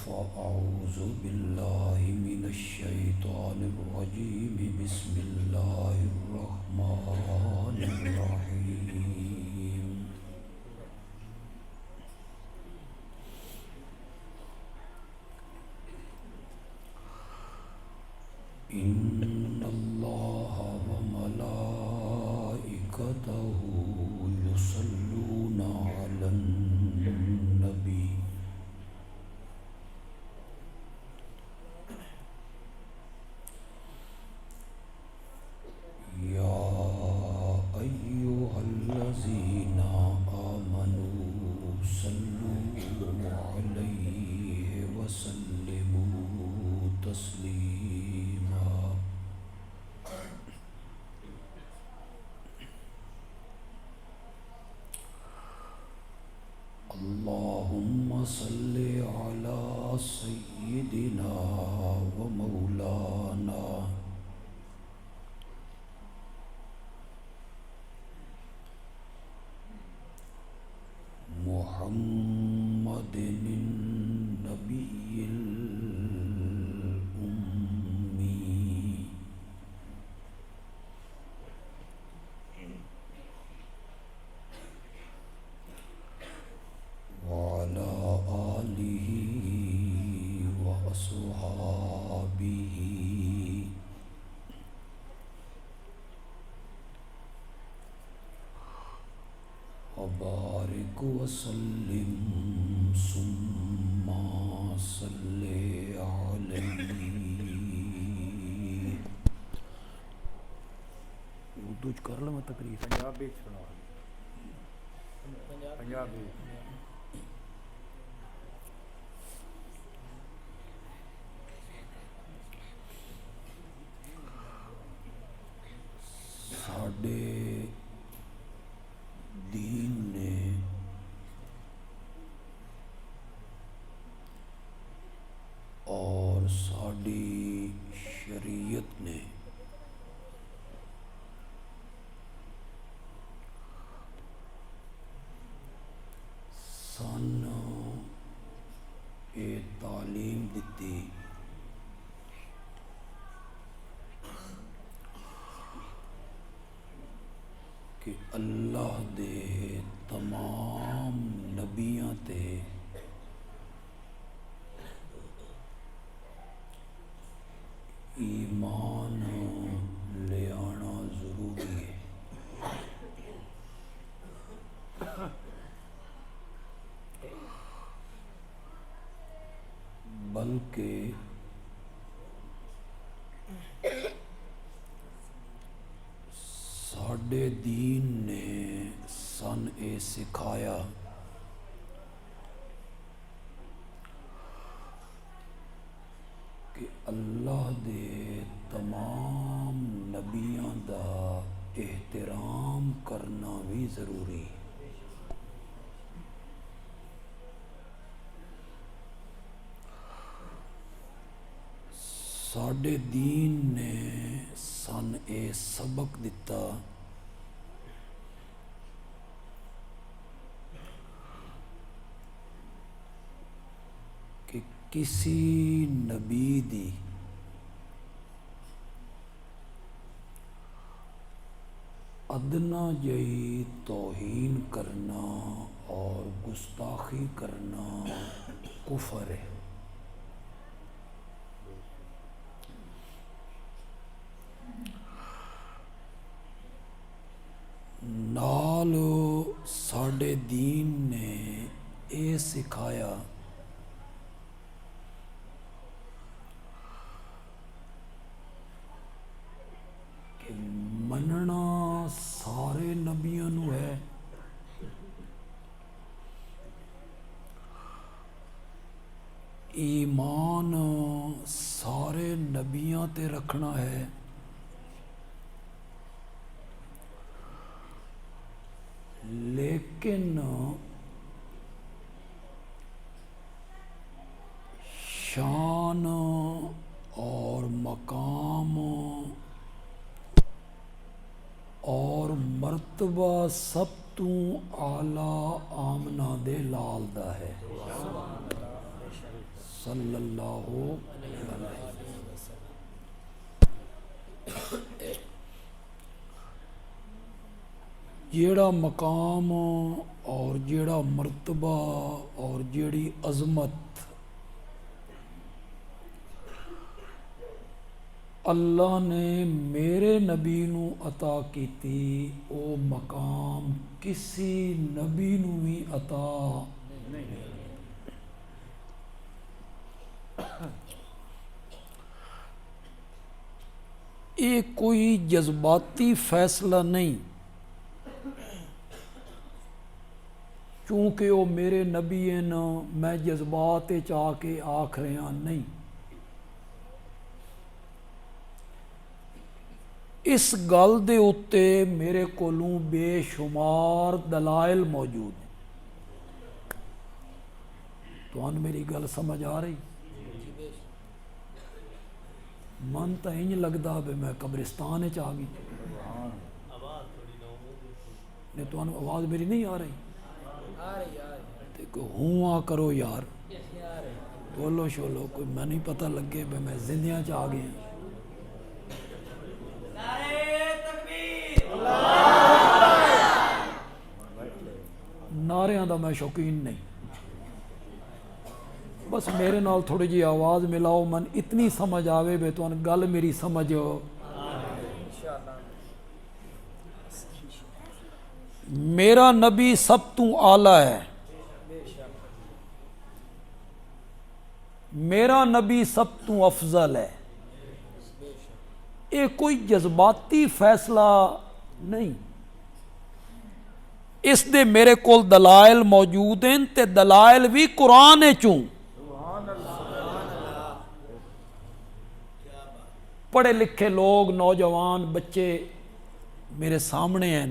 فأعوذ بالله من الشيطان الرجيم بسم الله الرحمن الرحيم إن الله وملائكته يصلون على النبي يا أيها الذين آمنوا صلوا عليه وسلموا تسليما اللهم صل على سيدنا ومولانا محمد النبي الأمي وعلى آله وأصحابه وبارك وسلم ثم صل عليه. اردو چ کر لواں تقریر پنجابی سنا پنجابی ساڈے دین نے اور ساڈی شریعت نے سان یہ تعلیم دیتی کہ اللہ دے تمام نبیاں تے ایمان لے آنا ضروری ہے، بلکہ ساڈے دین نے سن اے سکھایا کہ اللہ دے تمام نبیاں دا احترام کرنا بھی ضروری ہے۔ ساڈے دین نے سن اے سبق دتا کہ کسی نبی دی ادنا جئی توہین کرنا اور گستاخی کرنا کفر ہے۔ نال ساڈے دین نے اے سکھایا کہ مننا سارے نبیاں نو ہے، ایمان سارے نبیاں تے رکھنا ہے، لیکن شان اور مقام اور مرتبہ سب تو اعلیٰ آمنہ دے لال دا ہے صلی اللہ علیہ جیڑا مقام اور جیڑا مرتبہ اور جیڑی عظمت اللہ نے میرے نبی نو عطا کیتی او مقام کسی نبی نو بھی عطا نہیں۔ یہ کوئی جذباتی فیصلہ نہیں چونکہ وہ میرے نبی ہیں نا میں جذبات چاہ کے آکھ رہے ہیں نہیں، اس گل دے اتے میرے کولوں بے شمار دلائل موجود ہیں۔ تو میری گل سمجھ آ رہی؟ من تو انج لگدا بے میں قبرستان چ آ گئی، نہیں تو آواز میری نہیں آ رہی؟ ہوں آ کرو یار، بولو شولو، کوئی میں نہیں پتہ لگے بے میں زندیاں چ آ گیا۔ نعریاں دا میں شوقین نہیں، بس میرے نال تھوڑی جی آواز ملاؤ، من اتنی سمجھ آوے بے تو گل میری سمجھ۔ میرا نبی سب تو اعلیٰ ہے، میرا نبی سب تو افضل ہے، یہ کوئی جذباتی فیصلہ نہیں، اس دے میرے کول دلائل موجود ہیں تے دلائل بھی قرآن چوں۔ پڑھے لکھے لوگ، نوجوان بچے میرے سامنے ہیں،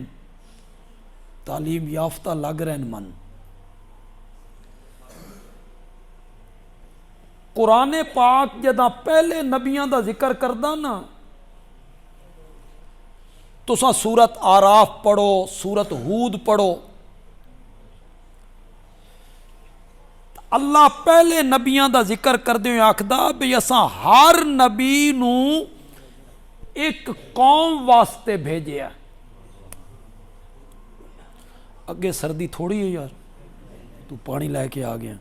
تعلیم یافتہ لگ رہے ہیں من۔ قرآن پاک جداں پہلے نبیاں دا ذکر کردا نا، تساں سورت آراف پڑھو، سورت ہود پڑھو، اللہ پہلے نبیاں دا ذکر کردے ہوئے آکھدا بھی اساں ہر نبی نو ایک قوم واسطے بھیجیا۔ اگے سردی تھوڑی ہے یار، تو پانی لے کے آ گیا۔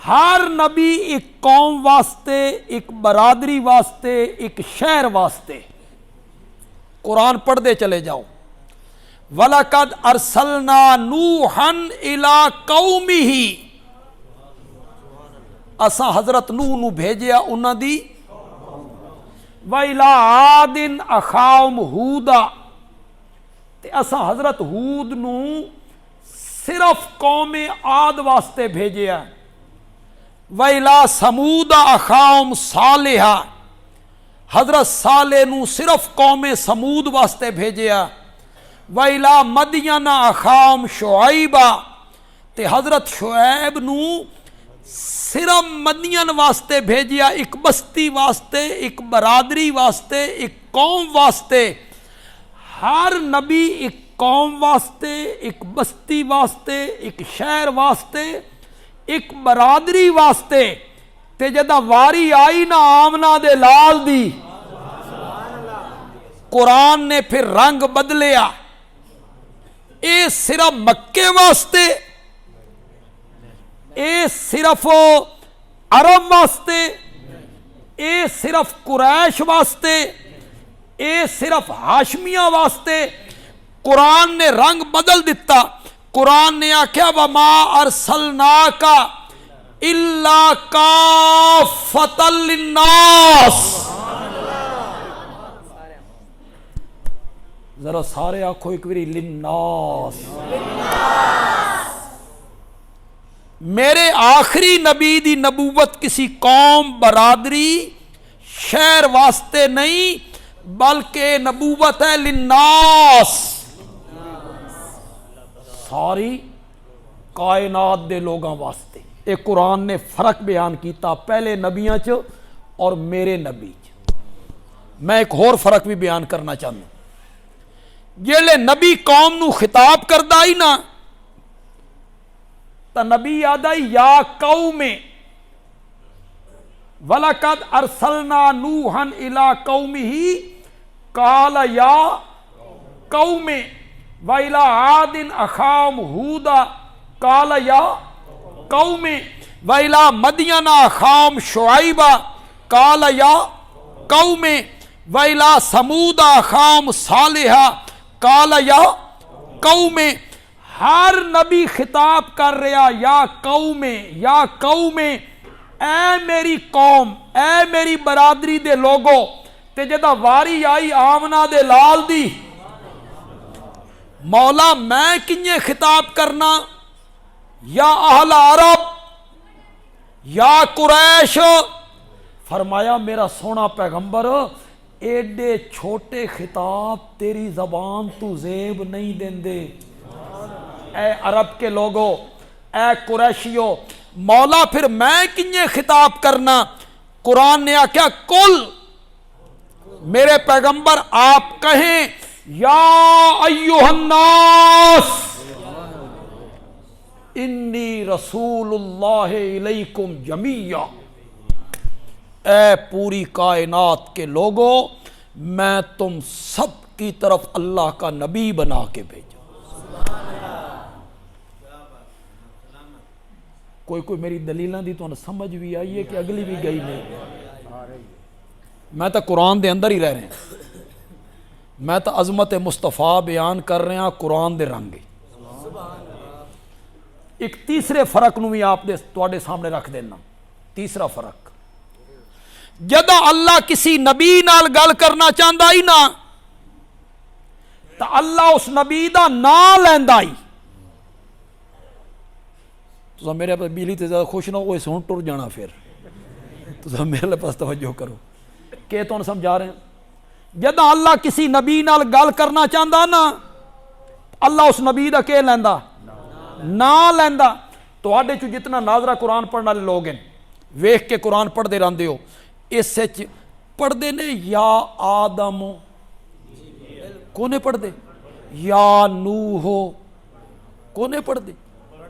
ہر نبی ایک قوم واسطے، ایک برادری واسطے، ایک شہر واسطے۔ قرآن پڑھ دے چلے جاؤ۔ وَلَقَدْ أَرْسَلْنَا نُوحًا إِلَىٰ قَوْمِهِ، اساں حضرت نوح نو بھیجیا انہاں دی۔ وَإِلَىٰ عَادٍ أَخَاهُمْ هُودًا، تے اساں حضرت ہود نو صرف قوم عاد واسطے بھیجیا۔ وَإِلَىٰ ثَمُودَ أَخَاهُمْ صَالِحًا، حضرت صالح نو صرف قوم سمود واسطے بھیجیا۔ وَإِلَىٰ مَدْيَنَ أَخَاهُمْ شُعَيْبًا، تے حضرت شعیب نو صرف مدین واسطے بھیجیا، ایک بستی واسطے، ایک برادری واسطے، ایک قوم واسطے۔ ہر نبی ایک قوم واسطے، ایک بستی واسطے، ایک شہر واسطے، ایک برادری واسطے۔ تے جدہ واری آئی نا آمنہ دے لال دی، قرآن نے پھر رنگ بدلیا۔ اے صرف مکے واسطے، اے صرف عرب واسطے، اے صرف قریش واسطے، اے صرف ہاشمیہ واسطے۔ قرآن نے رنگ بدل دیتا۔ قرآن نے آکھیا وَمَا أَرْسَلْنَاكَ إِلَّا كَافَّةً لِلنَّاسِ۔ ذرا سارے آکھو ایک باری للناس۔ میرے آخری نبی دی نبوت کسی قوم، برادری، شہر واسطے نہیں بلکہ نبوت ہے للناس، ساری کائنات دے لوگاں واسطے۔ ایک قرآن نے فرق بیان کیتا پہلے نبیاں چ اور میرے نبی چ۔ میں ایک اور فرق بھی بیان کرنا چاہتا ہوں۔ جیلے نبی قوم نو خطاب کردا ہی نا، تو نبی آدھا یا قوم وَلَقَدْ أَرْسَلْنَا نُوحًا إِلَىٰ قَوْمِهِ قَالَ يَا قَوْمِ وَإِلَىٰ عَادٍ أَخَاهُمْ هُودًا قَالَ يَا قَوْمِ وَإِلَىٰ مَدْيَنَ أَخَاهُمْ شُعَيْبًا قَالَ يَا قَوْمِ وَإِلَىٰ ثَمُودَ أَخَاهُمْ صَالِحًا قَالَ يَا قَوْمِ ہر نبی خطاب کر رہا یا قوم اے میری قوم، اے میری برادری دے لوگو، تے جدا واری آئی آمنہ دے لال دی مولا میں کنجے خطاب کرنا، یا اہل عرب یا قریش، فرمایا میرا سونا پیغمبر ایڈے چھوٹے خطاب تیری زبان تو زیب نہیں دین دے، اے عرب کے لوگو، اے قریشیو، مولا پھر میں کنجے خطاب کرنا۔ قرآن نے آکھیا کل میرے پیغمبر آپ کہیں یا ایوہ الناس انی رسول اللہ علیکم جمیعا، اے پوری کائنات کے لوگو میں تم سب کی طرف اللہ کا نبی بنا کے بھیجا۔ کوئی میری دلیلاں دی تو سمجھ بھی آئی ہے کہ اگلی بھی گئی نہیں؟ میں تو قرآن دے اندر ہی رہ رہے ہیں، میں تو عظمت مصطفیٰ بیان کر رہے ہیں قرآن دے رنگ۔ ایک تیسرے فرق نو بھی آپ دے تواڈے سامنے رکھ دینا۔ تیسرا فرق، جدہ اللہ کسی نبی نال گل کرنا چاہتا ہی نا تو اللہ اس نبی دا نام لیندا ہی۔ تو میرے پاس بیلی تے زیادہ خوش نہ ہوئے سون ٹر جانا، پھر تو میرے پاس توجہ کرو کہ تو سمجھا رہے ہیں۔ جدہ اللہ کسی نبی نال گل کرنا چاہتا نا اللہ اس نبی دا کہ لیندا نا لیندا۔ تو آڈے چو جتنا ناظرہ قرآن پڑھنا والے لوگ ہیں ویکھ کے قرآن پڑھ دے راندے ہو، اس سے پڑھ دے نے یا آدم، کونے پڑھ دے یا نوح، کونے پڑھ دے؟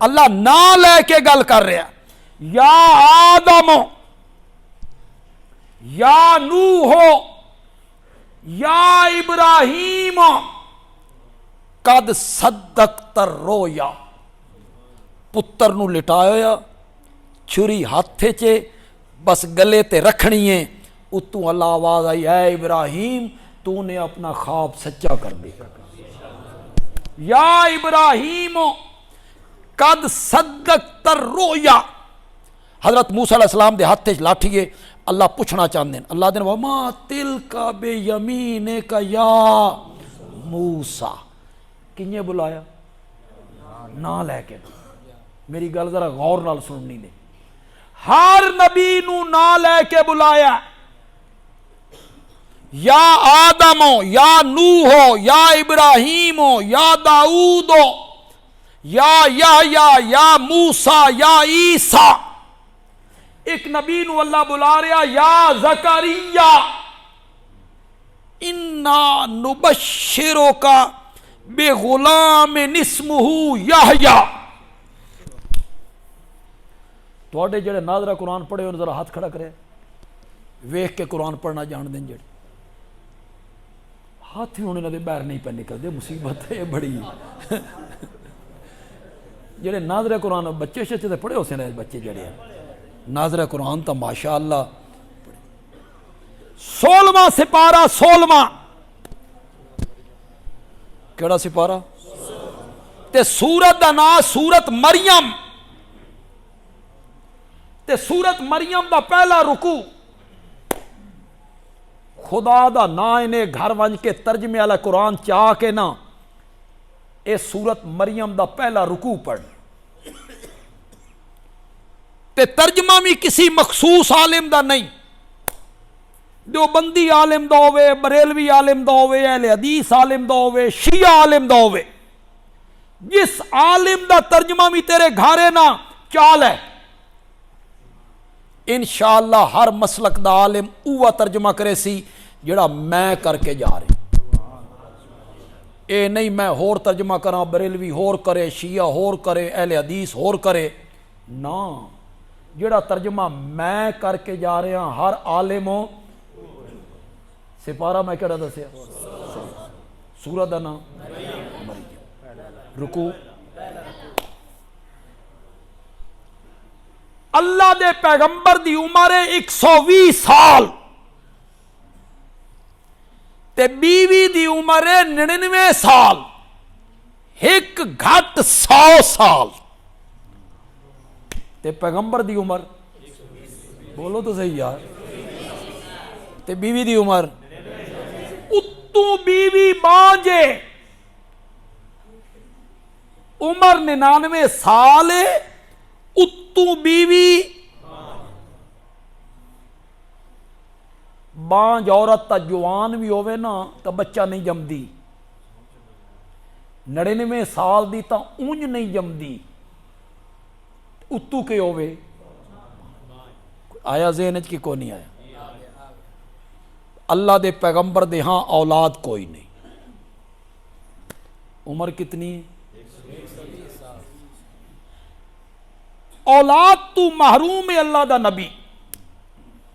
اللہ نا لے کے گل کر رہا، یا آدم، یا نوح، یا ابراہیم قد صدقت الرؤیا، پتر نو لٹایا چھری ہاتھے چے بس گلے تے رکھنی ہے، اتوں اللہ آواز آئی اے ابراہیم تو نے اپنا خواب سچا کر دیا، یا ابراہیم قد صدقت الرؤیا۔ حضرت موسیٰ علیہ السلام دے ہاتھے لاٹھی ہے، اللہ پوچھنا چاہتے ہیں، اللہ دے وما تلک بیمینک یا موسیٰ، کنیے بلایا نہ لے کے۔ میری گل ذرا غور نال سننی دے، ہر نبی نو نہ لے کے بلایا، یا آدم یا نوح یا ابراہیم یا داؤد یا یحییٰ یا موسیٰ یا عیسیٰ۔ ایک نبی نو اللہ بلا رہا یا زکریا انا نبشرک بغلام اسمہ یحییٰ۔ تواڈے جڑے ناظرہ قرآن پڑھے انہوں ذرا ہاتھ کھڑا کرے، ویکھ کے قرآن پڑھنا جان دیں، جڑے ہاتھ ہی انہوں نے باہر نہیں پہ نکل دے، مصیبت ہے بڑی۔ جڑے ناظرہ قرآن بچے شچے تے پڑھے ہو سے بچے جڑے ہیں ناظرہ قرآن تا ماشاءاللہ۔ 16واں سپارہ، 16واں کیڑا سپارہ؟ تے سورت دا نام سورت مریم، تے سورت مریم دا پہلا رکوع خدا دا نا انہیں گھر ونج کے ترجمے والا قرآن چاہ کے نا اے سورت مریم دا پہلا رکوع پڑھ، تے ترجمہ بھی کسی مخصوص عالم دا نہیں، دیوبندی عالم دا ہوئے، بریلوی عالم دا ہوئے، اہل حدیث عالم دا ہوئے، شیعہ عالم دا ہوئے، جس عالم دا ترجمہ بھی تیرے گھارے نا چال ہے، انشاءاللہ ہر مسلک دا عالم اوہ ترجمہ کرے سی جڑا میں کر کے جا رہے۔ اے نہیں میں ہور ترجمہ کراں، بریلوی ہور کرے، شیعہ ہور کرے، اہل حدیث ہور کرے، نا جڑا ترجمہ میں کر کے جا رہا ہوں ہر عالموں سپارہ میں کہڑا دسیا سورہ دا نام مریم، رکوع اللہ دے پیغمبر دی عمر 120 سال تے بیوی دی عمر 99 سال، ایک گھٹ 100 سال تے پیغمبر دی عمر بولو تو صحیح یار، تے بیوی دی عمر اتو بیوی بانجے عمر 99 سال اتو بیوی بانج عورت تا جوان بھی ہوئے نا تا بچہ نہیں جمدی، 99 سال دی تا اونج نہیں جمدی، اتو کے ہوئے آیا ذہن کی کو نہیں آیا؟ اللہ دے پیغمبر دے ہاں اولاد کوئی نہیں، عمر کتنی ہے؟ اولاد تو محروم ہے اللہ دا نبی،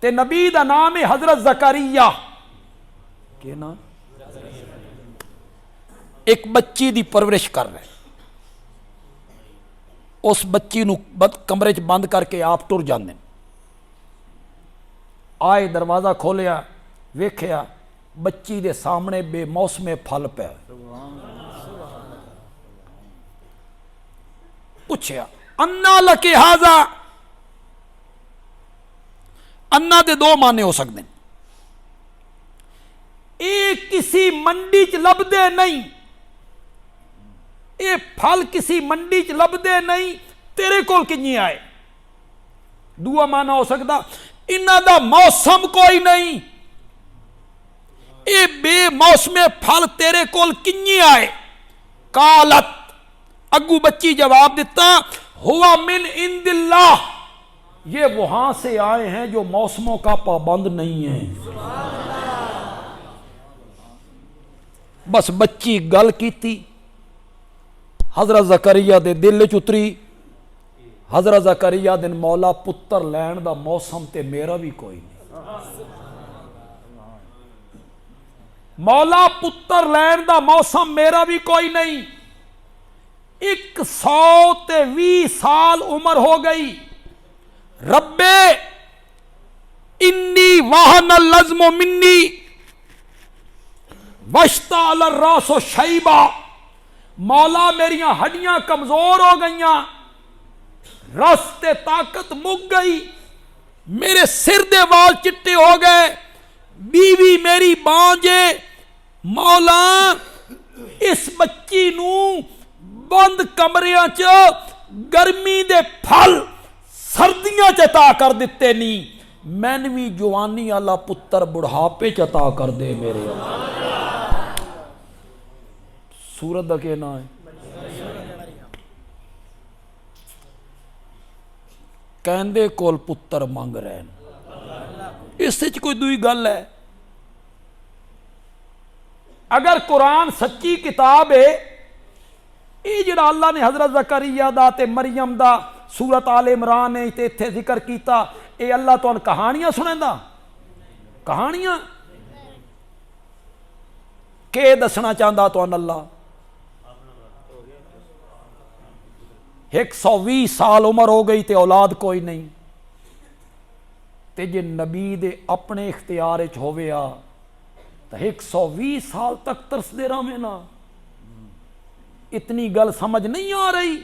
تے نبی دا نام ہے حضرت زکریا، کہ نا ایک بچی دی پرورش کر رہے، اس بچی نو کمرے چ بند کر کے آپ ٹر جاندے، آئے دروازہ کھولیا ویکھیا بچی دے سامنے بے موسم پھل پہ، پوچھیا انا لکی ھذا، انا دے دو معنی ہو سکتے ہیں، اے کسی منڈی چ لبدے نہیں، اے پھل کسی منڈی چ لبدے نہیں، تیرے کول کنجی آئے، دوسرا معنی ہو سکتا انہاں دا موسم کوئی نہیں، اے بے موسم پھل تیرے کول کنجی آئے، قالت اگو بچی جواب دیتا ہوا من عند اللہ، یہ وہاں سے آئے ہیں جو موسموں کا پابند نہیں ہے، بس بچی گل کیتی، حضرت زکریا دے دل چ اتری، حضرت زکریا دن مولا پتر لین دا موسم تے میرا بھی کوئی نہیں، مولا پتر لین دا موسم میرا بھی کوئی نہیں، 120 سال عمر ہو گئی، ربے انی وہن اللزم منی واشتعل الراس شیبا، مولا میریاں ہڈیاں کمزور ہو گئیاں، رس تے طاقت مک گئی، میرے سر دے وال چٹے ہو گئے، بیوی میری بانجے، مولا اس بچی نو بند کمریاں چ گرمی دے پھل سردیاں چ عطا کر دیتے نہیں، مین بھی جوانی والا پتر بڑھاپے چ عطا کر دے میرے اللہ، سورت دا کہنا ہے کہندے کول پتر مانگ رہے ہیں، اس سے کوئی دوئی گل ہے؟ اگر قرآن سچی کتاب ہے، یہ جڑا اللہ نے حضرت زکریا دا تے مریم دا سورت آل عمران نے تے اتھے ذکر کیتا، اے اللہ تو ان کہانیاں سنیندا، کہانیاں کہ دسنا چاہندا تو ان اللہ 120 سال عمر ہو گئی تے اولاد کوئی نہیں، تے جے نبی دے اپنے اختیار وچ ہویا تے 120 سال تک ترس دے رہے نا، اتنی گل سمجھ نہیں آ رہی،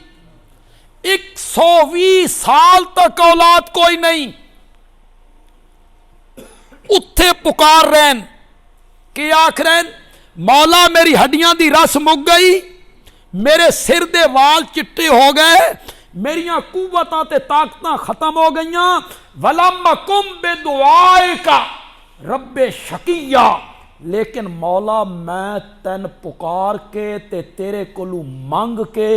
120 سال تک اولاد کوئی نہیں، اتھے پکار رہن کہ آکھ رہن مولا میری ہڈیاں دی رس مک گئی، میرے سر دے وال چٹے ہو گئے، میریاں قوتاں تے طاقتاں ختم ہو گئیاں، وَلَمَّ كُمْ بِدُعَائِكَ رب شقیہ، لیکن مولا میں تین پکار کے تے تیرے کولو مانگ کے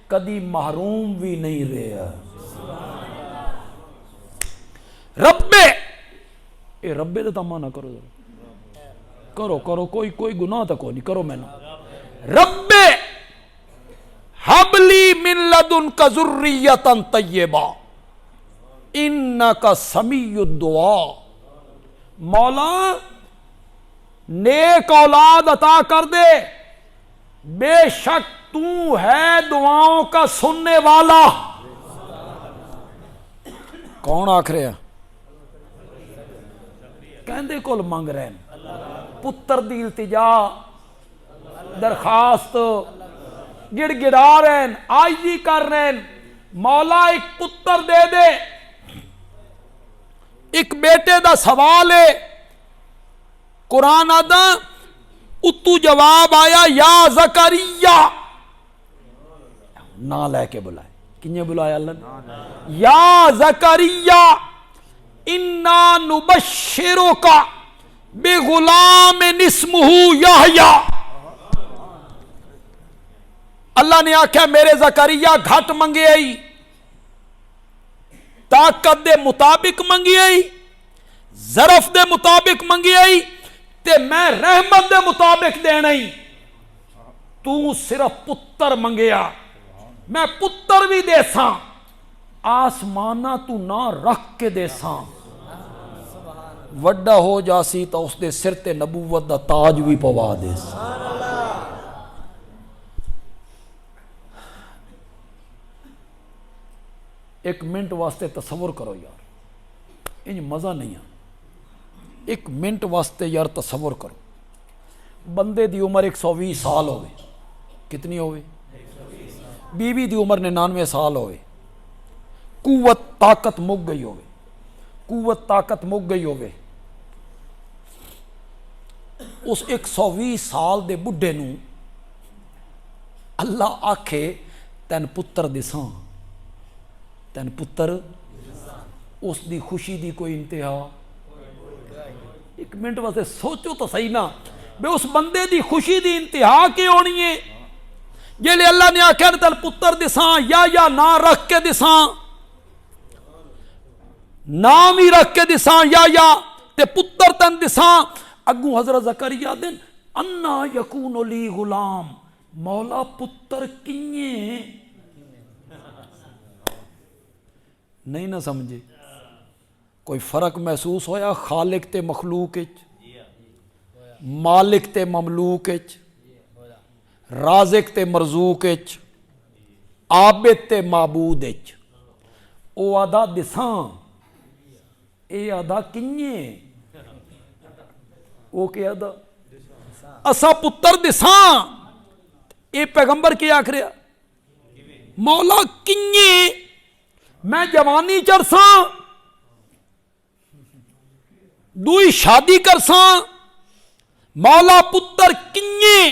کدی محروم بھی نہیں رہا، ربے اے ربے دے تمہ نہ کرو، کرو کوئی گناہ تو کوئی نہیں کرو، میں نہ رب حبلی من لدنک ذریتا طیبا انک سمیع الدعا، مولا نیک اولاد عطا کر دے، بے شک تو ہے دعاؤں کا سننے والا۔ کون آکھ رہے ہیں؟ کہندے کول منگ رہے ہیں، پتر دی التجا درخواست گڑ گڑا رہے ہیں، عاجزی کر رہے ہیں، مولا ایک پتر دے دے۔ ایک بیٹے دا سوال ہے، قرآن آدھا اتو جواب آیا یا زکریا، نہ لے کے بلائے، کنہیں بلایا اللہ نے؟ یا زکریا انا نبشرک بغلام اسمہ یحییٰ، اللہ نے آکھا میرے زکریا گھٹ منگے آئی، طاقت دے مطابق منگی آئی، ظرف دے مطابق منگی آئی، تے میں رحمت دے مطابق دینا ہی، تو صرف پتر منگیا، میں پتر بھی دے ساں، آسمانہ تو نہ رکھ کے دے ساں، وڈا ہو جاسی تو اس دے سر تے نبوت دا تاج بھی پوا دے ساں۔ ایک منٹ واسطے تصور کرو یار، انج مزہ نہیں ہے، ایک منٹ واسطے یار تصور کرو، بندے دی عمر 120 سال ہوئے، کتنی ہوئے؟ بیوی دی عمر 99 سال ہوئے، قوت طاقت مک گئی ہوئے، قوت طاقت مک گئی ہوئے، اس 120 سال دے بڈھے نو اللہ آکھے تین پتر دساں، تین پتر، اس دی خوشی دی کوئی انتہا؟ ایک منٹ واسطے سوچو تو صحیح نا، بے اس بندے دی خوشی دی انتہا کی ہونی ہے، یہ لئے اللہ نے آکھا تین پتر دساں، یا نہ رکھ کے دساں، نام ہی رکھ کے دساں، یا تے پتر تن دساں، اگوں حضرت زکریا دن انا یکون لی غلام، مولا پتر کیے نہیں نہ سمجھے؟ کوئی فرق محسوس ہویا خالق تے مخلوق اچ، مالک تے مملوک اچ، رازق تے مرزوق اچ، عابد تے معبود اچ؟ او آدھا دساں، اے آدھا کنیے، او کہ آدھا اسا پتر دساں، اے پیغمبر کیا آکھ رہا؟ مولا کنیے میں جوانی چرساں، دوئی شادی کرساں، مولا پتر کنیے؟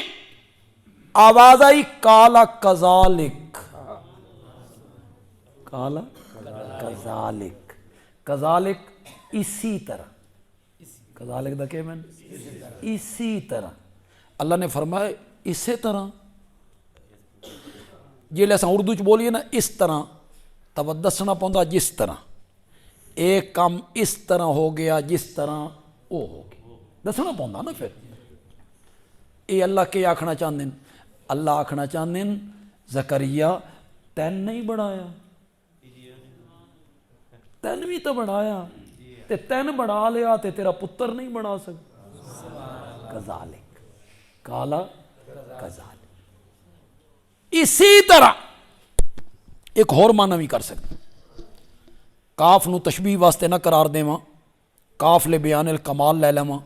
آواز آئی کالا کذالک، کالا کذالک، کذالک اسی طرح، کذالک دا کہ میں اسی طرح، اللہ نے فرمایا اسی طرح، یہ لے ساں اردو چ بولیے نا اس طرح، تب دسنا پوندا جس طرح، ایک کام اس طرح ہو گیا جس طرح او ہو گیا، دسنا پوندا نا۔ پھر اے اللہ کے آکھنا چاہندے ہیں؟ اللہ آکھنا چاہندے ہیں زکریا تین نہیں بڑھایا، تین بھی تو بڑھایا، تے تین بڑھا لیا تے تیرا پتر نہیں بڑھا سکتا، کذالک، کالا کذالک، اسی طرح۔ ایک اور معنی بھی کر سکتے، کاف نو تشبیہ واسطے نہ قرار دیواں، کاف لے بیان الکمال لے لواں،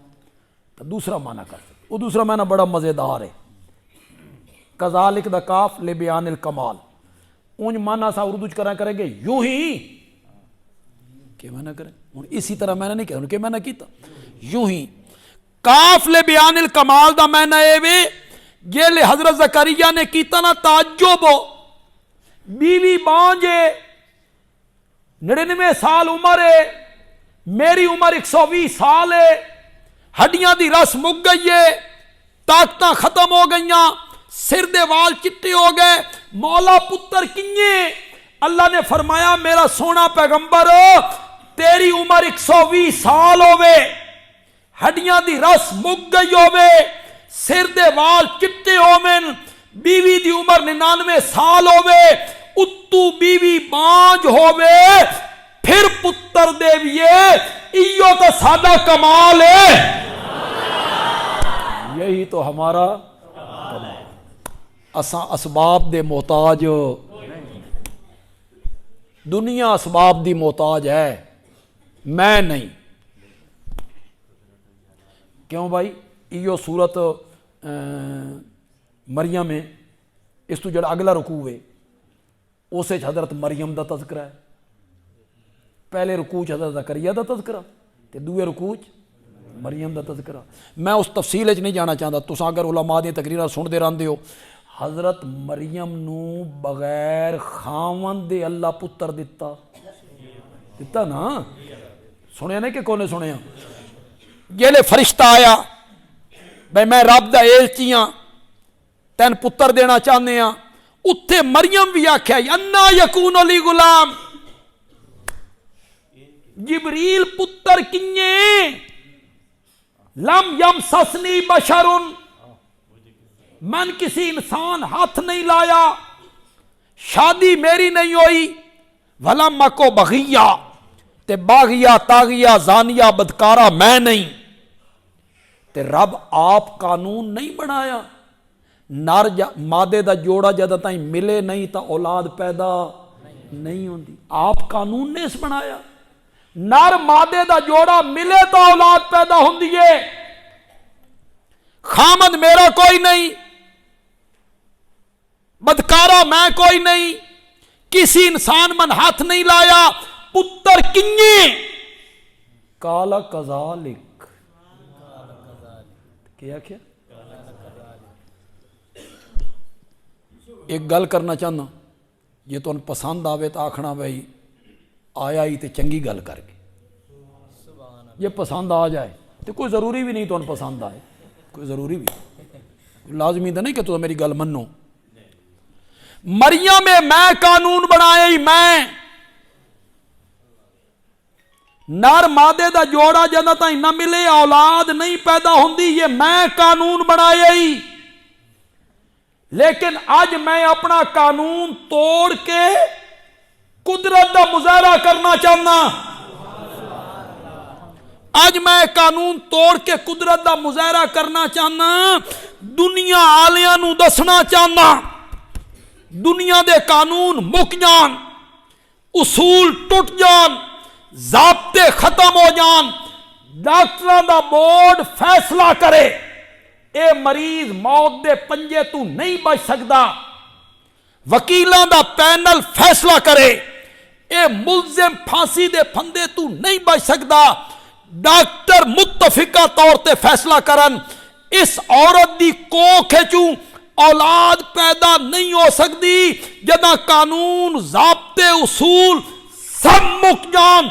تو دوسرا معنی کر سکتے، وہ دوسرا معنی بڑا مزیدار ہے، کذالک دا کاف لے بیان الکمال، اونج معنی سا اردو چ کریں گے یوں ہی، کہ معنی کریں اسی طرح میں نے نہیں کہا کہ میں نے کیتا یوں ہی، کاف لے بیان الکمال دا میں نے اے یہ لے حضرت زکریا نے کیتا نا تعجب، بیوی بانجے 99 سال عمر ہے، میری عمر 120 سال ہے، ہڈیاں دی رس مک گئی ہے، طاقتاں ختم ہو گئیاں، سر دے وال چٹے ہو گئے، مولا پتر کیے؟ اللہ نے فرمایا میرا سونا پیغمبر تیری عمر 120 سال ہوئے، ہڈیاں دی رس مک گئی ہوئے، سر دے وال چٹے ہومن، بیوی دی عمر 99 سال ہوے، اتو بیوی بانج ہوے، پھر پتر دیویے، ایو تو سادہ کمال ہے۔ یہی تو ہمارا کمال۔ اساں اسباب دے محتاج، دنیا اسباب دی محتاج ہے، میں نہیں۔ کیوں بھائی؟ ایو صورت مریم ہے، اس تو جڑا اگلا رکوع ہے اس حضرت مریم دا تذکرہ ہے۔ پہلے رکوع حضرت زکریا دا تذکرہ تے دوے رکوع مریم دا تذکرہ۔ میں اس تفصیل وچ نہیں جانا چاہتا، تساں اگر علماء دی تقریراں سنتے رہندے ہو، حضرت مریم نو بغیر خاوند دے اللہ پتر دتا نا، سنیا نہیں کہ کونے سنیا؟ جیلے فرشتہ آیا بھئی میں رب دا ایلچی ہاں، تین پتر دینا چاہنے ہاں، اتھے مریم بھی آکھیا انا یکون لی غلام، جبریل پتر کنیے، لم یمسسنی بشرن، من کسی انسان ہاتھ نہیں لایا، شادی میری نہیں ہوئی، ولم اکو بغیہ، تے باغیہ تاغیہ زانیہ بدکارہ میں نہیں۔ تے رب آپ قانون نہیں بنایا، نر مادے دا جوڑا جدہ تائیں ملے نہیں تا اولاد پیدا نہیں ہوندی، آپ قانون نے اس بنایا۔ نر مادے دا جوڑا ملے تا اولاد پیدا ہوندی ہے، خامد میرا کوئی نہیں، بدکارہ میں کوئی نہیں، کسی انسان من ہاتھ نہیں لایا، پتر کنیے، کالا کذالک، کیا کیا؟ ایک گل کرنا چاہنا، یہ تو ان پسند آوے تو آکھنا بھائی آیا ہی تے چنگی گل کر کے، یہ پسند آ جائے تو کوئی ضروری بھی نہیں تو ان پسند آئے، کوئی ضروری بھی لازمی تو نہیں کہ تو میری گل منو۔ مریم میں قانون بنایا ہی میں، نر مادے دا جوڑا جدہ تائیں نہ ملے اولاد نہیں پیدا ہوندی، یہ میں قانون بنایا ہی، لیکن آج میں اپنا قانون توڑ کے قدرت دا مظاہرہ کرنا چاہنا، آج میں قانون توڑ کے قدرت دا مظاہرہ کرنا چاہنا، دنیا آلیاں نو دسنا چاہنا، دنیا دے قانون مک جان، اصول ٹوٹ جان، ضابطے ختم ہو جان، ڈاکٹران دا بورڈ فیصلہ کرے اے مریض موت دے پنجے تو نہیں بچ سکدا، وکیلاں دا پینل فیصلہ کرے اے ملزم پھانسی دے پھندے تو نہیں بچ سکدا، ڈاکٹر متفقہ طور تے فیصلہ کرن اس عورت دی کوکھ چوں اولاد پیدا نہیں ہو سکتی، جدہ قانون ضابطے اصول سب مک جان،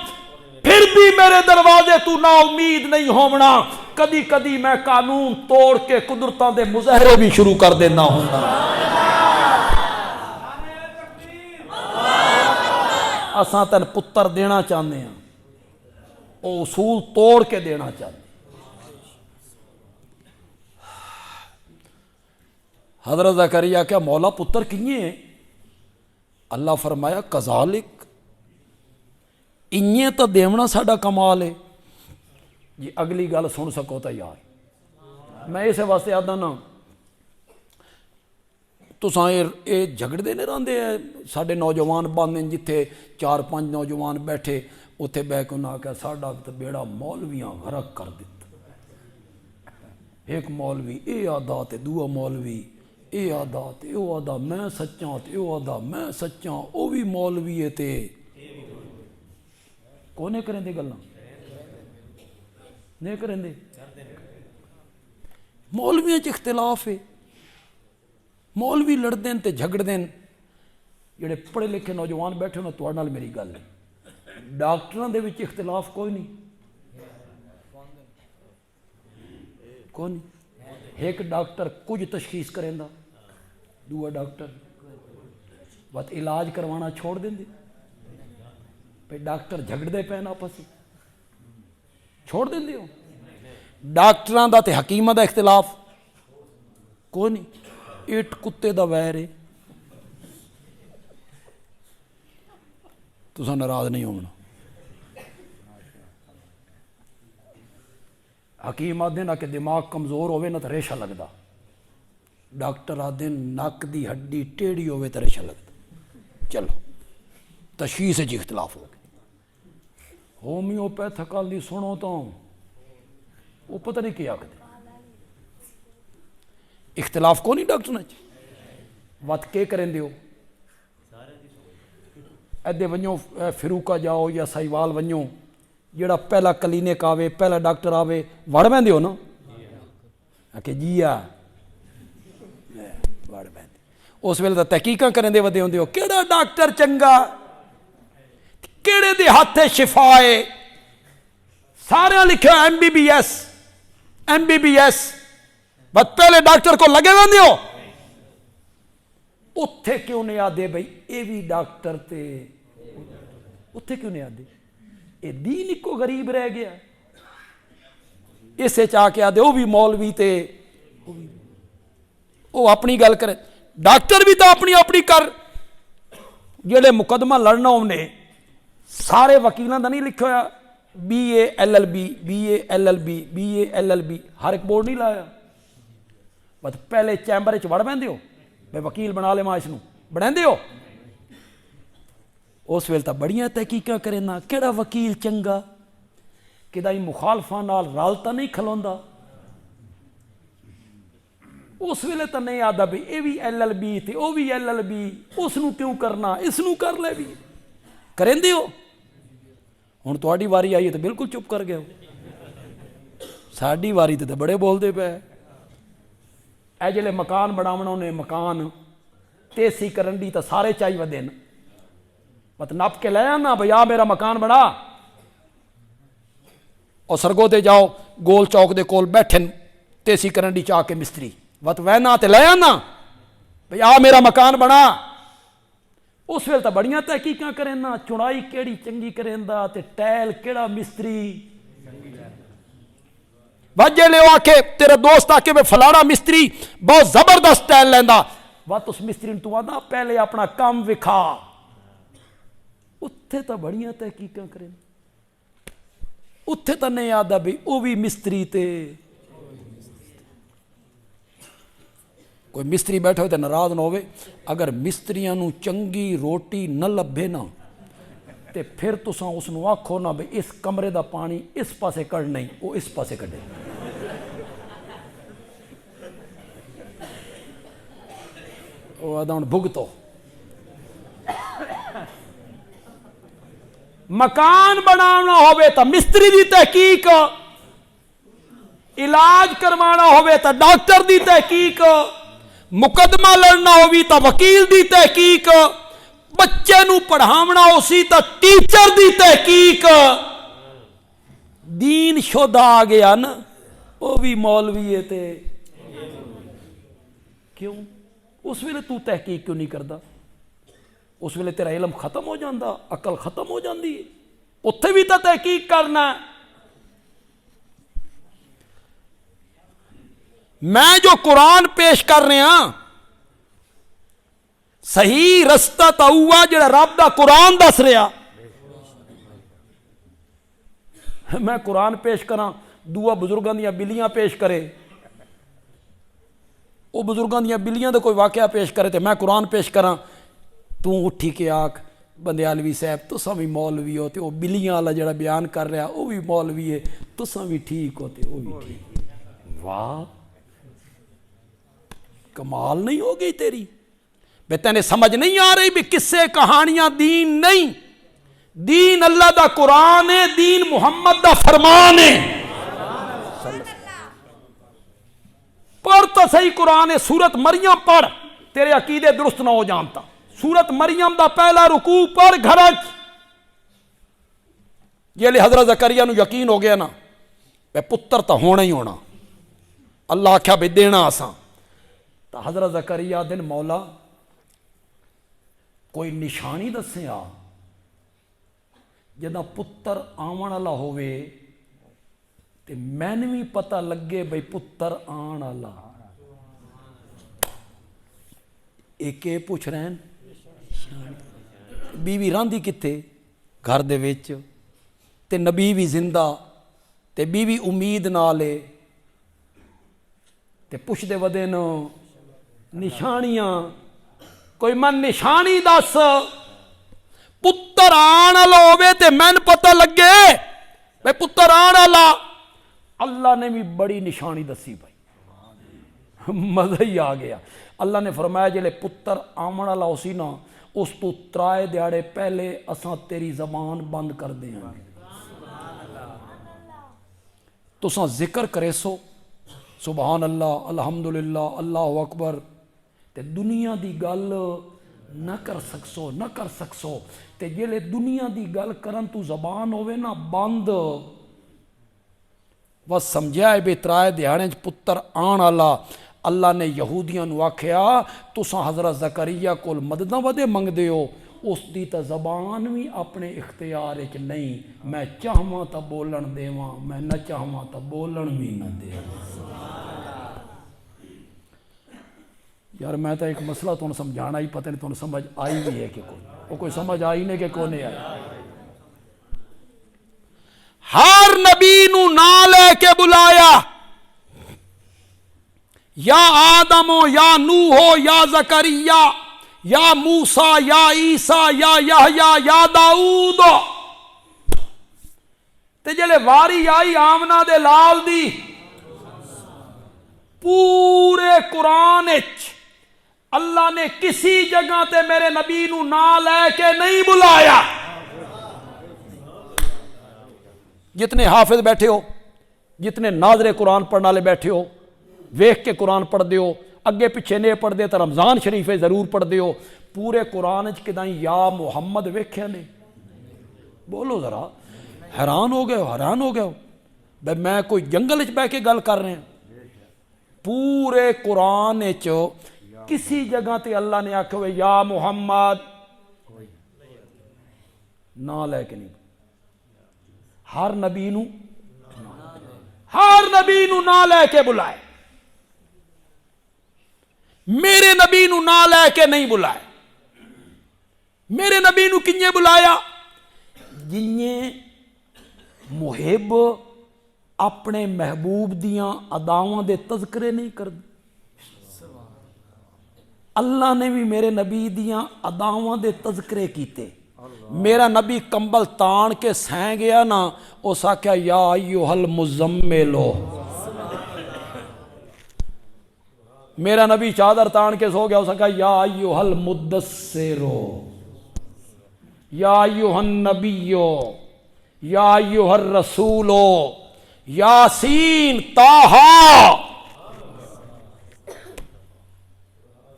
پھر بھی میرے دروازے تو نا امید نہیں ہونا، کدی کدی میں قانون توڑ کے قدرتاں دے مظاہرے بھی شروع کر دینا ہونا۔ اساں تن پتر دینا چاہنے ہیں، او اصول توڑ کے دینا چاہتے ہیں۔ حضرت زکریا کیا مولا پتر کیے ہیں؟ اللہ فرمایا کذالک، انہیں تو دیونا ساڈا کمال ہے۔ جی اگلی گل سن سکو تو یار میں اسے واسطے آدھا نا، تساں یہ جھگڑتے نہیں رہتے ہیں، سارے نوجوان باندھے جتھے 4-5 نوجوان بیٹھے اتنے بہ کے انہاں کہا ساڈا تو بیڑا مولویاں غرق کر دیتا، ایک مولوی اے آدھا تے دوسرا مولوی اے آدھا تے او آدھا میں سچاں تے او آدھا میں سچاں، او بھی مولوی ہے تے کونے کریں دے گلاں نہیں کریں دے، مولویاں چ اختلاف ہے، مولوی لڑ دین تے جھگڑ دین، جڑے پڑھے لکھے نوجوان بیٹھے ہونا تواڈے نال میری گل ہے، ڈاکٹراں دے وچ اختلاف کوئی نہیں، کوئی نہیں، ایک ڈاکٹر کچھ تشخیص کریں دا، دوسرا ڈاکٹر بس علاج کروانا چھوڑ دیں دے، پہ ڈاکٹر جھگڑ دے پین آپس چھوڑ دیں دے ہو، ڈاکٹراں دا تے حکیماں دا اختلاف کوئی نہیں، اٹ کتے دا ویر ہے، تساں ناراض نہیں ہونا۔ حکیم آدھے نہ کہ دماغ کمزور ہوئے نہ تو ریشہ لگتا، ڈاکٹر آدھے نک دی ہڈی ٹیڑھی ہوئے تو ریشہ لگتا۔ چلو تشخیص جی اختلاف ہو گئے۔ ہومیوپیتھک والی سنو تو وہ پتہ نہیں کیا آخر اختلاف کو نہیں ڈاکٹر نے وت کے کریں دیو ادھے ونجو فروکا جاؤ یا سائیوال ونجو جڑا پہلا کلینک آوے پہلا ڈاکٹر آوے وڑ بہن دیو نا کہ جی آ وڑ بہن اس ویلے تو تحقیقاں کریں دے ودے ہوندے ہو کیڑا ڈاکٹر چنگا کیڑے دے ہاتھ شفا ہے سارے لکھے M B B S M B B S بس پہلے ڈاکٹر کو لگے ہوندے ہو اتھے کیوں نہیں آدھے بھائی اے بھی ڈاکٹر تے اتھے کیوں نہیں آدھے اے دین ایک کو غریب رہ گیا اسے چاہ کے آدھے وہ بھی مولوی تے وہ اپنی گل کرے ڈاکٹر بھی تو اپنی اپنی کر جڑے مقدمہ لڑنا انہیں سارے وکیلاں دا نہیں لکھا ہوا B A L L B B A L L B B A L L B ہر ایک بورڈ نہیں لایا بس پہلے چیمبر چ وڑ بہندے ہو میں وکیل بنا لے اس بنا ہو اس ویل تو بڑیاں تحقیقاں کرے نا کہڑا وکیل چنگا کہ مخالفاں نال رالتا نہیں کھلوندا اس ویلے تو نہیں آتا بھی یہ بھی ایل ایل بی تے وہ بھی ایل ایل بی اس نو کیوں کرنا اس نو کر لے بھی کریں دے ہو ہوں تہاڈی واری آئی ہے تو بالکل چپ کر گئے ہو ساڈی واری تے بڑے بولتے پے اے جلے مکان بناونا نے مکان تیسی کرن دی تو سارے چاہی ودے نا مت نپ کے لے آنا بھئی آ میرا مکان بنا اور سرگو دے جاؤ گول چوک دے کول بیٹھن تیسی کرن دی چاہ کے مستری وت وینا تے لے آنا بھئی آ میرا مکان بنا اس ویل تو بڑیاں تحقیقاں کریں نا چڑائی کیڑی چنگی کریں دا تے ٹیل کیڑا مستری وجہ لے آ کے تیرے دوست آ کے میں فلانا مستری بہت زبردست ٹیل لیندا وت اس مستری تو آنا پہلے اپنا کام وکھا اتھے تو بڑیاں تحقیقاں کریں اتھے تو نہیں آدھا بھی وہ بھی مستری تے کوئی مستری بیٹھے ہوئے تو ناراض نہ ہوئے اگر مستریاں نو چنگی روٹی نہ لبھے نا تے پھر تساں اس نو آکھو نا بھئی اس کمرے دا پانی اس پاسے کڑ نہیں وہ اس پاسے کڑے وہ آدھا ہن بھگتو مکان بنانا ہوئے تو مستری دی تحقیق علاج کروانا ہوئے تو ڈاکٹر دی تحقیق مقدمہ لڑنا ہوئی تو وکیل دی تحقیق بچے نو پڑھاونا ہو سی تو ٹیچر دی تحقیق دین شدہ آ گیا نا وہ بھی مولوی ہے تے کیوں اس ویلے تو تحقیق کیوں نہیں کردا اس ویلے تیرا علم ختم ہو جاندہ عقل ختم ہو جاندی اتھے بھی تو تحقیق کرنا میں جو قرآن پیش کر رہے ہاں صحیح رستہ تا ہوا جڑا رب دا قرآن دس رہا میں قرآن پیش کراں دعا بزرگاں دیاں بلیاں پیش کرے وہ بزرگاں دیاں بلیاں دا کوئی واقعہ پیش کرے تے میں قرآن پیش کراں تو اٹھی کے آکھ بندیالوی صاحب تساں بھی مولوی ہو تے وہ بلیاں والا جڑا بیان کر رہا وہ بھی مولوی ہے تساں بھی ٹھیک ہو تے وہ بھی ٹھیک واہ کمال نہیں ہو گئی تیری بے تینے سمجھ نہیں آ رہی بھی قصے کہانیاں دین نہیں دین اللہ دا قرآن ہے دین محمد دا فرمان ہے پڑھ تو صحیح قرآن ہے سورت مریم پڑھ تیرے عقیدے درست نہ ہو جانتا سورت مریم دا پہلا رکوع پڑھ گھرج یہ لئے حضرت زکریا نو یقین ہو گیا نا بے پتر تا ہونا ہی ہونا اللہ کیا بے دینا آسان تا حضرت زکریا دن مولا کوئی نشانی دسیں آ جدہ پتر آمن اللہ ہوئے تے میں نے بھی پتہ لگے بھئی پتر آن اللہ ایک پوچھ رہے ہیں بیوی راندی کتے گھر دے وچ تے نبی بھی زندہ تے بیوی امید نالے تے پوچھ دے ودے نو نشانیاں کوئی من نشانی دس پتر آن والا ہوے تے مین پتہ لگے بھائی پتر آن والا اللہ نے بھی بڑی نشانی دسی بھائی مزہ ہی آ گیا اللہ نے فرمایا جلے پتر آمن والا اسی نا اس تو 3 دیہڑے پہلے اساں تیری زبان بند کر دیں تساں ذکر کرے سو سبحان اللہ الحمدللہ اللہ اکبر تے دنیا دی گل نہ کر سکسو تے جلے دنیا دی گل کرن تو زبان ہوئے نا بند بس سمجھا ہے بے 3 دیہڑے پتر آن والا اللہ نے یہودیاں نو آکھیا تساں حضرت زکریا کول مدداں ودے منگ دیو اس دی تا زبان بھی اپنے اختیار وچ نہیں میں چاہواں تا بولن دیواں میں نہ چاہواں تا بولن بھی نہ دیواں یار میں تو ایک مسئلہ تمہیں سمجھانا ہی پتہ نہیں تمہیں سمجھ آئی بھی ہے کہ کوئی سمجھ آئی نہیں کہ کوئی نہیں آئی ہر نبی نو نہ لے کے بلایا یا آدم ہو یا نوح ہو یا زکریا یا موسیٰ یا عیسیٰ یا یحییٰ یا داؤد تے جلے واری آئی آمنہ دے لال دی پورے قرآن اچ اللہ نے کسی جگہ تے میرے نبی نو نہ لے کے نہیں بلایا جتنے حافظ بیٹھے ہو جتنے ناظر قرآن پڑھنے والے بیٹھے ہو ویکھ کے قرآن پڑھ دیو اگے پیچھے نہیں پڑھ دے تو رمضان شریف ضرور پڑھ دیو پورے قرآن اچ کدائیں یا محمد ویکھیا نے بولو ذرا حیران ہو گئے ہو بھئی میں کوئی جنگل اچ بیٹھ کے گل کر رہے ہیں پورے قرآن اچ کسی جگہ تے اللہ نے آکھے ہوئے یا محمد نہ لے کے نہیں ہر نبی نو نہ لے کے بلائے میرے نبی نو نہ لے کے نہیں بلائے میرے نبی نو کنجے بلایا جنہیں محب اپنے محبوب دیاں اداواں دے تذکرے نہیں کرد اللہ نے بھی میرے نبی دیاں اداواں دے تذکرے کیتے میرا نبی کمبل تان کے سہیں گیا نا اس آکھیا یا ایھا المزملو میرا نبی چادر تان کے سو گیا اس آکھیا یا ایھا المدثرو یا ایھا النبیو یا ایھا الرسولو یاسین طٰہٰ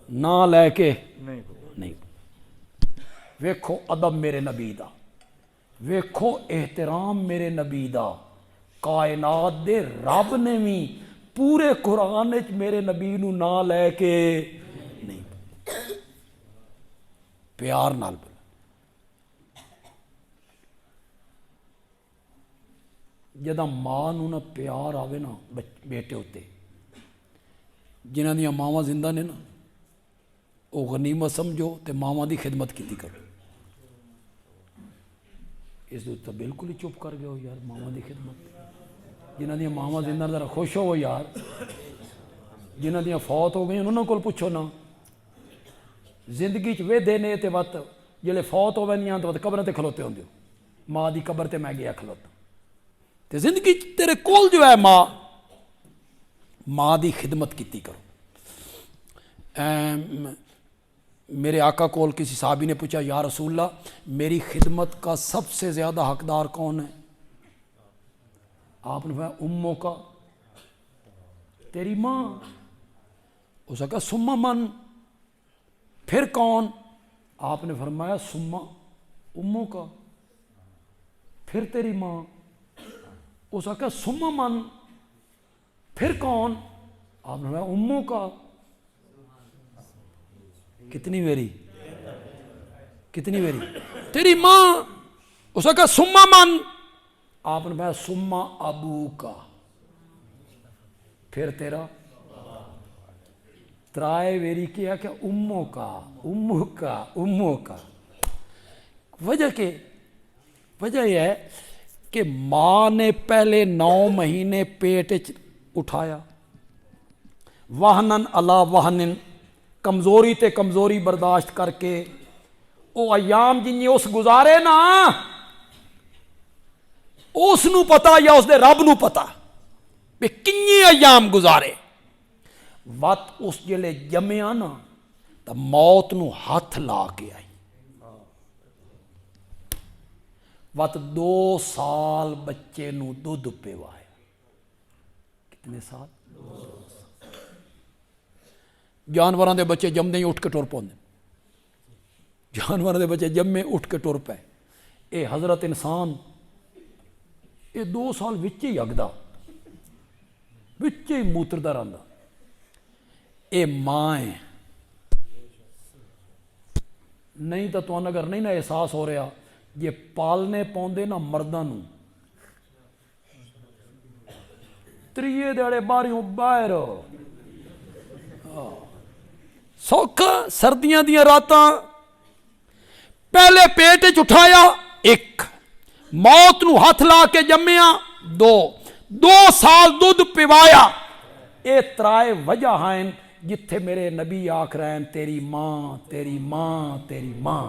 نہ لے کے نہیں ویکھو ادب میرے نبی دا ویکھو احترام میرے نبی دا کائنات دے رب نے بھی پورے قرآن وچ میرے نبی نو نہ لے کے نہیں پیار نال بولا جداں ماں نو نہ پیار آوے نا بیٹے ہوتے جنہاں دیاں ماواں زندہ نے نا او غنیمت سمجھو تے ماواں دی خدمت کیتی کرو اس دو تو بالکل ہی چپ کر گئے ہو یار ماواں دی خدمت جنہاں دیاں ماواں زندہ ذرا خوش ہو یار جنہاں دیاں فوت ہو گئی انہاں کول پوچھو نا زندگی چ وے دینے تے وقت جلے فوت ہو وینیاں تے وقت قبر تے کھلوتے ہوندے ہو ماں دی قبر تے میں گیا کھلوتا تے زندگی چ تیرے کول جو ہے ماں دی خدمت کیتی کرو میرے آقا کول کسی صحابی نے پوچھا یا رسول اللہ میری خدمت کا سب سے زیادہ حقدار کون ہے آپ نے فرمایا اموں کا تیری ماں اس نے کہا سما من پھر کون آپ نے فرمایا سما اموں کا پھر تیری ماں اس نے کہا سما من پھر کون آپ نے فرمایا اموں کا کتنی میری تیری ماں اس نے کہا سما من آپ نے فرمایا سما ابو کا پھر تیرا ترائے ویری کیا کہ اموں کا اموں کا اموں کا وجہ یہ ہے کہ ماں نے پہلے 9 مہینے پیٹ اٹھایا، وہنن علا وہنن، کمزوری تے کمزوری برداشت کر کے او ایام جنہیں اس گزارے نا، اس نو پتا یا اس دے رب نو پتا کہ کنی ایام گزارے۔ وات اس جلے جمیا نا تو موت نو ہاتھ لا کے آئی، وات 2 سال بچے نو دودھ پیوایا۔ کتنے سال؟ جانوراں دے بچے جمدے ہی اٹھ کے ٹر پوندے، جانوراں دے بچے جمے اٹھ کے ٹر پے، اے حضرت انسان اے 2 سال وچے ہی اگدا، وچے ہی موتردا رہندا۔ اے ماں ہے، نہیں تو تمہیں اگر نہیں نا احساس ہو رہا، یہ پالنے پوندے نا مرداں نو، 3 دیہڑے باریوں باہر سوکھا سردیاں دیاں راتاں، پہلے پیٹ وچ اٹھایا 1، موت نو ہاتھ لا کے جمیا 2 سال دودھ پیوایا۔ اے ترائے وجہ ہیں جتھے میرے نبی آکھ رہے ہیں تیری ماں تیری ماں تیری ماں،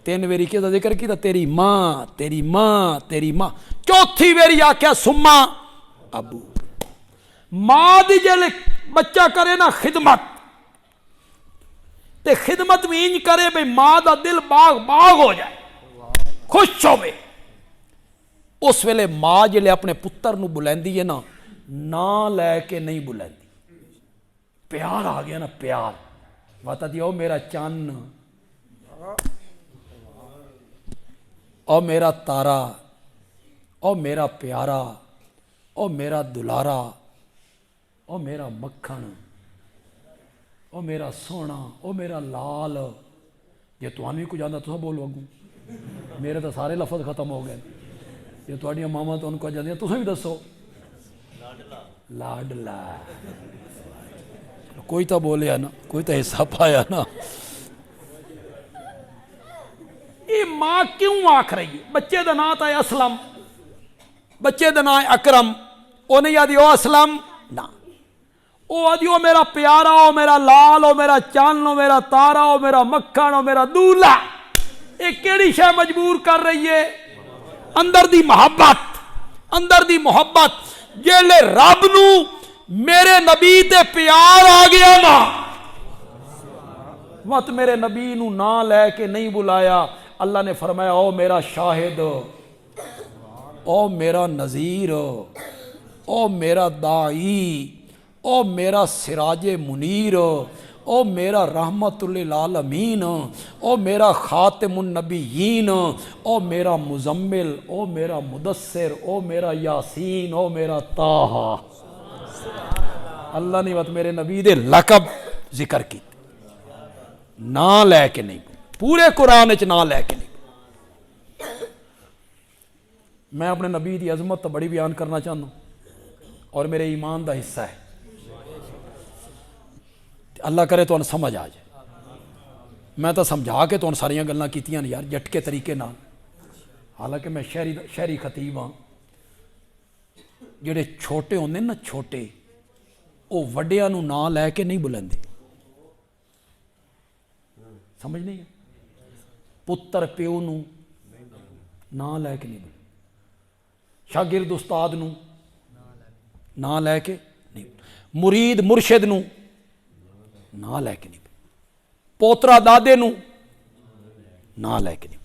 3 ویری کیا ذکر کیا تیری ماں تیری ماں تیری ماں، 4تھی ویری آکھیا سما ابو۔ ماں دی جلے بچہ کرے نا خدمت تے خدمت بھی انج کرے بھئی ماں دا دل باغ باغ ہو جائے، خوش ہوئے۔ اس ویلے ماں جلے اپنے پتر نو بلندی ہے نا لے کے نہیں بلندی، پیار آ گیا نا، پیار بتا دی او میرا چان، او میرا تارا، او میرا پیارا، او میرا دلارا، او میرا مکھن، او میرا سونا، او میرا لال۔ یہ تو بھی کچھ آندا تو بولو اگوں، میرے تو سارے لفظ ختم ہو گئے، یہ تھوڑی ماما تو ان کو جاندیاں تساں بھی دسو، لاڈلا، کوئی تو بولیا نا، کوئی تو حصہ پایا نا۔ یہ ماں کیوں آکھ رہی ہے؟ بچے دا نام ہے اسلم، بچے دا نام ہے اکرم، او نہیں آدھی او اسلم نا، او آدھی او میرا پیارا، او میرا لال، او میرا چان، او میرا تارا، او میرا مکھن، او میرا دولہ۔ ایک کیڑی شے مجبور کر رہی ہے؟ اندر دی محبت، اندر دی محبت۔ جیلے رب نو میرے نبی تے پیار آ گیا نا، وقت میرے نبی نو نہ لے کے نہیں بلایا، اللہ نے فرمایا او میرا شاہد، او میرا نذیر، او میرا داعی، او میرا سراج منیر، او میرا رحمت للعالمین، او میرا خاتم النبیین، او میرا مزمل، او میرا مدثر، او میرا یاسین، او میرا طٰہٰ۔ اللہ نے وقت میرے نبی دے لقب ذکر کی، نہ لے کے نہیں، پورے قرآن وچ نہ لے کے نہیں۔ میں اپنے نبی دی عظمت تو بڑی بیان کرنا چاہتا ہوں اور میرے ایمان دا حصہ ہے، اللہ کرے تو ان سمجھ آ جائے۔ میں تو سمجھا کے تو ان ساریاں گلاں کیتیاں یار جٹ کے طریقے نال، حالانکہ میں شہری خطیب ہاں۔ جڑے چھوٹے ہوندے نا چھوٹے، وہ وڈیاں نو نہ لے کے نہیں بلندے، سمجھ نہیں ہے؟ پتر پیو نو نہ لے کے نہیں بلندے، شاگرد استاد نو نہ لے کے نہیں، مرید مرشد نو نہ لے کے نہیں، پوترا دادے نو نہ لے کے نہیں۔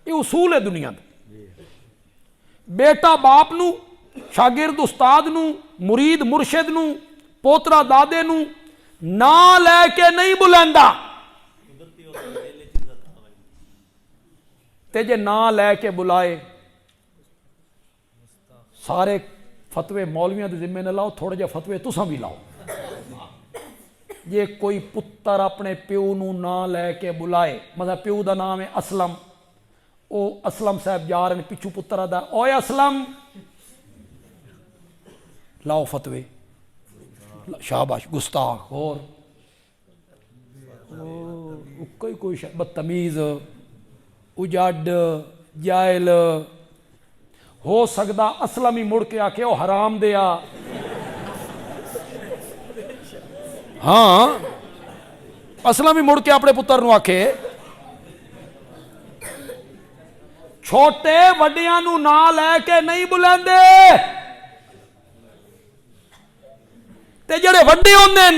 یہ اصول ہے دنیا دا، بیٹا باپ نو، شاگرد استاد نو، مرید مرشد نو، پوترا دادے نو نہ لے کے نہیں بلندا، تے جے نہ لے کے بلائے سارے فتوے مولویاں دے ذمے نہ لاؤ، تھوڑے جے فتوے تساں بھی لاؤ۔ یہ کوئی پتر اپنے پیو نو نہ لے کے بلائے، مطلب پیو دا نام ہے اسلم، او اسلم صاحب جا رہے ہیں پچھو پتر دا، اوے اسلم لاؤ فتوے، شاباش گستاخ اور کوئی بدتمیز اجاڈ جائل ہو سکتا اسلم ہی مڑ کے آ کے وہ حرام دیا ہاں اسلم ہی مڑ کے اپنے پتر نو آکھے چھوٹے وڈیاں نو نہ لے کے نہیں بلاندے تے جڑے وڈے ہوندے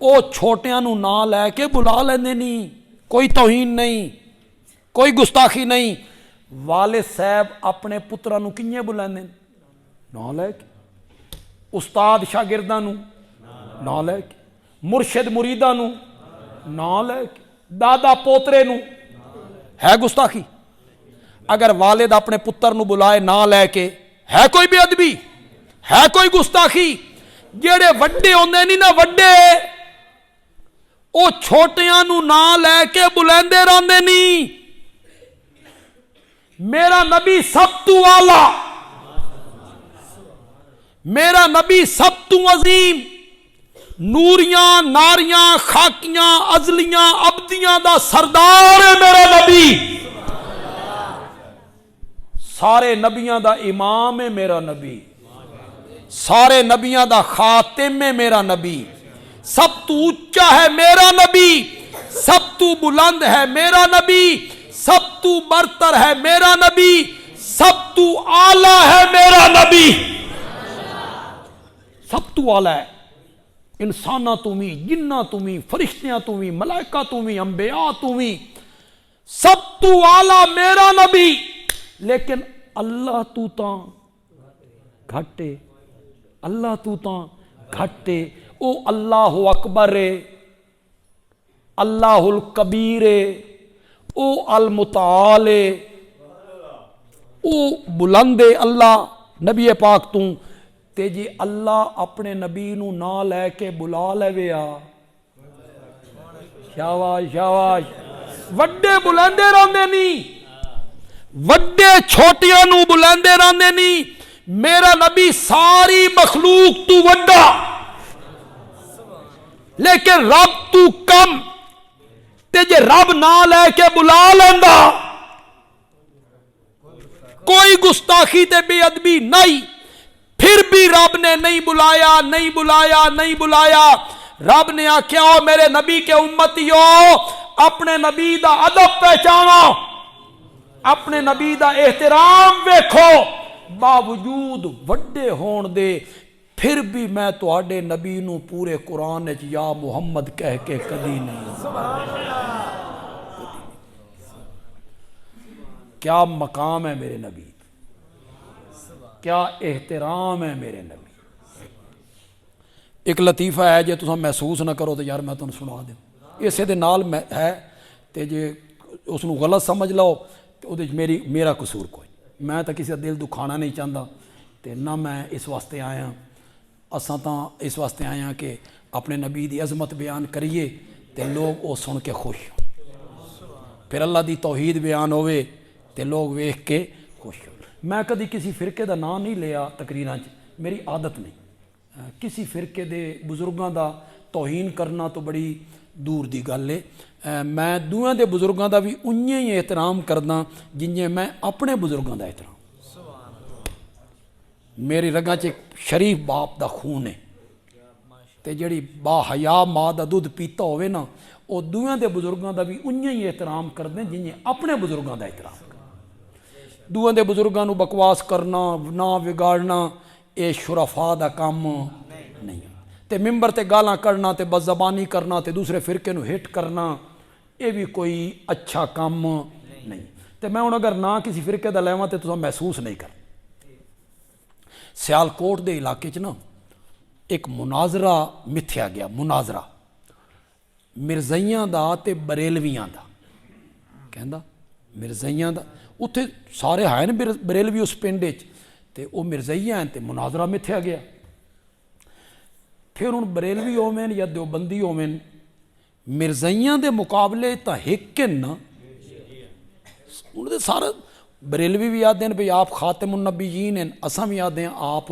او چھوٹیاں نو نہ لے کے بلا لیندے نہیں کوئی توہین نہیں کوئی گستاخی نہیں والد صاحب اپنے پتراں نو کینے بلاندے نہ لے کے استاد شاگرداں نو نہ لے کے مرشد مریداں نو نہ لے کے دادا پوترے نو ہے گستاخی اگر والد اپنے پتر نو بلائے نہ لے کے ہے کوئی بے ادبی ہے کوئی گستاخی جڑے وڈے ہوندے نہیں نا وڈے او چھوٹیاں نو نہ لے کے بلندے رہندے نہیں میرا نبی سب تو اعلی میرا نبی سب تو عظیم نوریاں ناریاں خاکیاں ازلیاں ابدیاں دا سردار ہے میرا نبی سارے نبیاں دا امام ہے میرا نبی سارے نبیاں دا خاتم ہے میرا نبی سب تو اونچا ہے میرا نبی سب تو بلند ہے میرا نبی سب تو برتر ہے میرا نبی سب تو اعلی ہے میرا نبی سب تو اعلی ہے انسانہ تمہیں جنہ تمہیں فرشتیاں تمہیں ملائکہ تمہیں انبیاء تمہیں سب تو اعلی میرا نبی لیکن اللہ تو تاں گھٹے اللہ تو تاں گھٹے او اللہ اکبر اللہ الکبیر او المتعال او بلند اللہ نبی پاک تو تے جی اللہ اپنے نبی نو نہ لے کے بلا لے ویا شاباش شاباش وڈے بلندے رہندے نہیں وڈے چھوٹیاں نو بلندے رہندے نہیں میرا نبی ساری مخلوق تو وڈا لیکن رب تو کم تے جے رب نہ لے کے بلا لیندا کوئی گستاخی تے بے ادبی نہیں پھر بھی رب نے نہیں بلایا نہیں بلایا نہیں بلایا رب نے آکھیا او میرے نبی کے امتیو اپنے نبی دا ادب پہچانو اپنے نبی دا احترام ویکھو باوجود وڈے ہون دے پھر بھی میں تواڈے نبی نو پورے قرآن وچ یا محمد کہہ کے کدی نہیں کیا مقام ہے میرے نبی کیا احترام ہے میرے نبی ایک لطیفہ ہے جے تساں محسوس نہ کرو تو یار میں تمہیں سنا دوں اسے دے نال ہے تے جے اس نو غلط سمجھ لو تو وہ میرا قصور کوئی میں تو کسی کا دل دکھانا نہیں چاہتا تے نہ میں اس واسطے آیا اساں تاں اس واسطے آیا کہ اپنے نبی دی عظمت بیان کریے تے لوگ وہ سن کے خوش ہوں پھر اللہ دی توحید بیان ہوئے تے لوگ ویکھ کے خوش ہوں میں کدی کسی فرقے دا نام نہیں لیا تقریراں میری عادت نہیں کسی فرقے دے بزرگاں دا توہین کرنا تو بڑی دور دی گل ہے میں دوواں دے بزرگاں دا بھی انجے ہی احترام کردا جنجے میں اپنے بزرگاں دا احترام میری رگاں چ شریف باپ دا خون ہے تے جڑی با حیا ماں دا دودھ پیتا ہوئے نا وہ دوواں دے بزرگاں دا بھی انجے ہی احترام کردے جنجے اپنے بزرگاں دا احترام دوواں دے بزرگاں نو بکواس کرنا نہ بگاڑنا اے شرفا دا کام نہیں تے ممبر تے گالاں کرنا تے بد زبانی کرنا تے دوسرے فرقے نو ہٹ کرنا اے بھی کوئی اچھا کام نہیں تے میں ہن اگر نہ کسی فرقے دا لیواں تے تساں محسوس نہیں کر سیالکوٹ دے علاقے چ نا ایک مناظرہ متھیا گیا مناظرہ مرزائیاں دا تے بریلویاں دا کہندا مرزائیاں دا اتھے سارے ہیں بریلوی اس پنڈ وچ تے او مرزائی ہیں تے مناظرہ متھیا گیا پھر ہن بریلوی ہوویں یا دیوبندی ہوویں مرزائیاں دے مقابلے تا ہک نا انہاں دے سارے بریلوی بھی آدھے ہیں بھئی آپ خاتم النبیین ہیں اساں بھی آدھے ہیں آپ